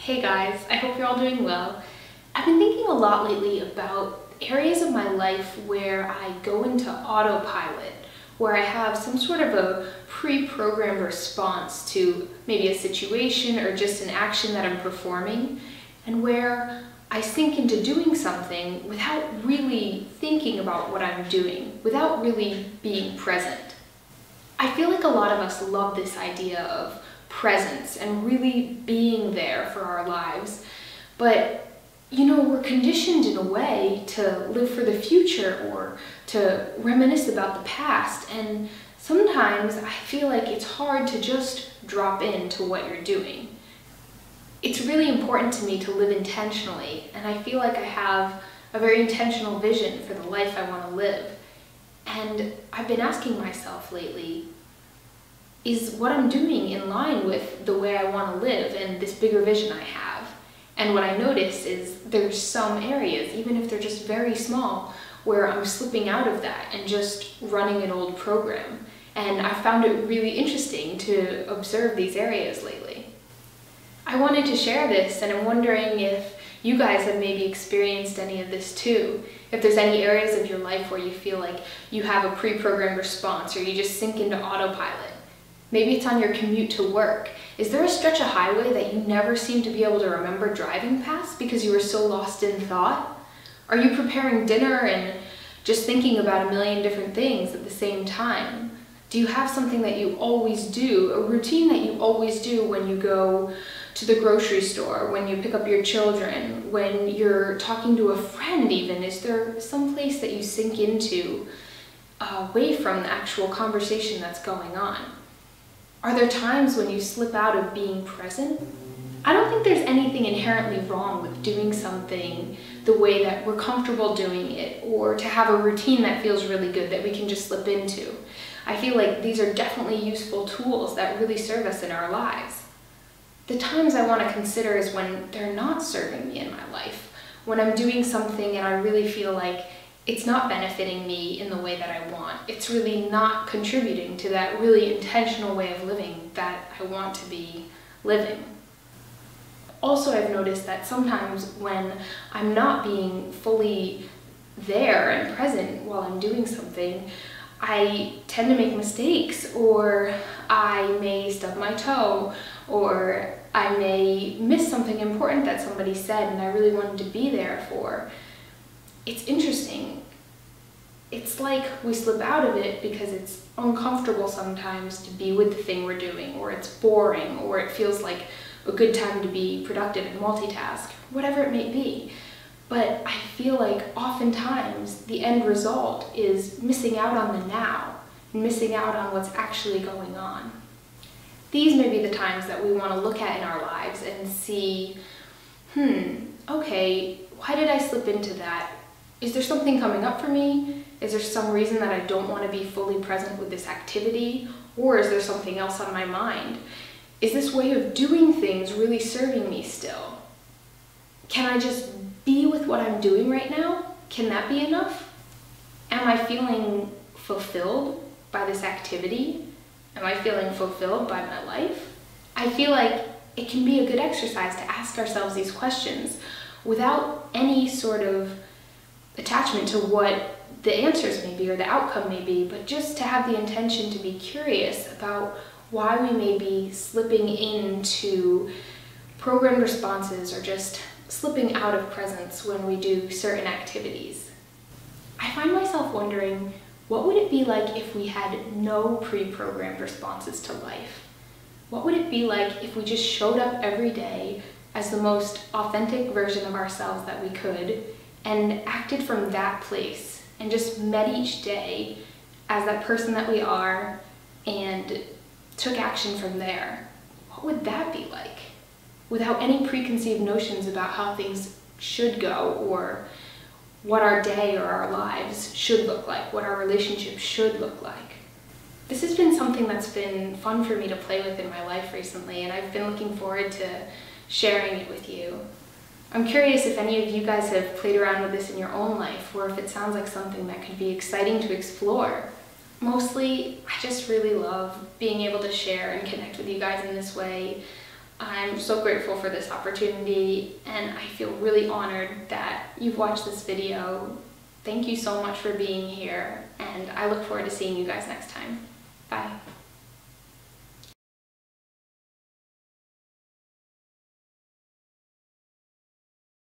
Hey guys, I hope you're all doing well. I've been thinking a lot lately about areas of my life where I go into autopilot, where I have some sort of a pre-programmed response to maybe a situation or just an action that I'm performing, and where I sink into doing something without really thinking about what I'm doing, without really being present. I feel like a lot of us love this idea of presence and really being there for our lives, but we're conditioned in a way to live for the future or to reminisce about the past, and sometimes I feel like it's hard to just drop into what you're doing. It's really important to me to live intentionally, and I feel like I have a very intentional vision for the life I want to live. And I've been asking myself lately, is what I'm doing in line with the way I want to live and this bigger vision I have? And what I notice is there's some areas, even if they're just very small, where I'm slipping out of that and just running an old program. And I found it really interesting to observe these areas lately. I wanted to share this, and I'm wondering if you guys have maybe experienced any of this too. If there's any areas of your life where you feel like you have a pre-programmed response or you just sink into autopilot. Maybe it's on your commute to work. Is there a stretch of highway that you never seem to be able to remember driving past because you were so lost in thought? Are you preparing dinner and just thinking about a million different things at the same time? Do you have something that you always do, a routine that you always do when you go to the grocery store, when you pick up your children, when you're talking to a friend even? Is there some place that you sink into away from the actual conversation that's going on? Are there times when you slip out of being present? I don't think there's anything inherently wrong with doing something the way that we're comfortable doing it, or to have a routine that feels really good that we can just slip into. I feel like these are definitely useful tools that really serve us in our lives. The times I want to consider is when they're not serving me in my life, when I'm doing something and I really feel like it's not benefiting me in the way that I want. It's really not contributing to that really intentional way of living that I want to be living. Also, I've noticed that sometimes when I'm not being fully there and present while I'm doing something, I tend to make mistakes, or I may stub my toe, or I may miss something important that somebody said and I really wanted to be there for. It's interesting. It's like we slip out of it because it's uncomfortable sometimes to be with the thing we're doing, or it's boring, or it feels like a good time to be productive and multitask, whatever it may be. But I feel like oftentimes the end result is missing out on the now, and missing out on what's actually going on. These may be the times that we want to look at in our lives and see, okay, why did I slip into that? Is there something coming up for me? Is there some reason that I don't want to be fully present with this activity? Or is there something else on my mind? Is this way of doing things really serving me still? Can I just be with what I'm doing right now? Can that be enough? Am I feeling fulfilled by this activity? Am I feeling fulfilled by my life? I feel like it can be a good exercise to ask ourselves these questions without any sort of attachment to what the answers may be or the outcome may be, but just to have the intention to be curious about why we may be slipping into programmed responses or just slipping out of presence when we do certain activities. I find myself wondering, what would it be like if we had no pre-programmed responses to life? What would it be like if we just showed up every day as the most authentic version of ourselves that we could, and acted from that place, and just met each day as that person that we are and took action from there? What would that be like? Without any preconceived notions about how things should go, or what our day or our lives should look like, what our relationship should look like. This has been something that's been fun for me to play with in my life recently, and I've been looking forward to sharing it with you. I'm curious if any of you guys have played around with this in your own life, or if it sounds like something that could be exciting to explore. Mostly, I just really love being able to share and connect with you guys in this way. I'm so grateful for this opportunity, and I feel really honored that you've watched this video. Thank you so much for being here, and I look forward to seeing you guys next time. Bye.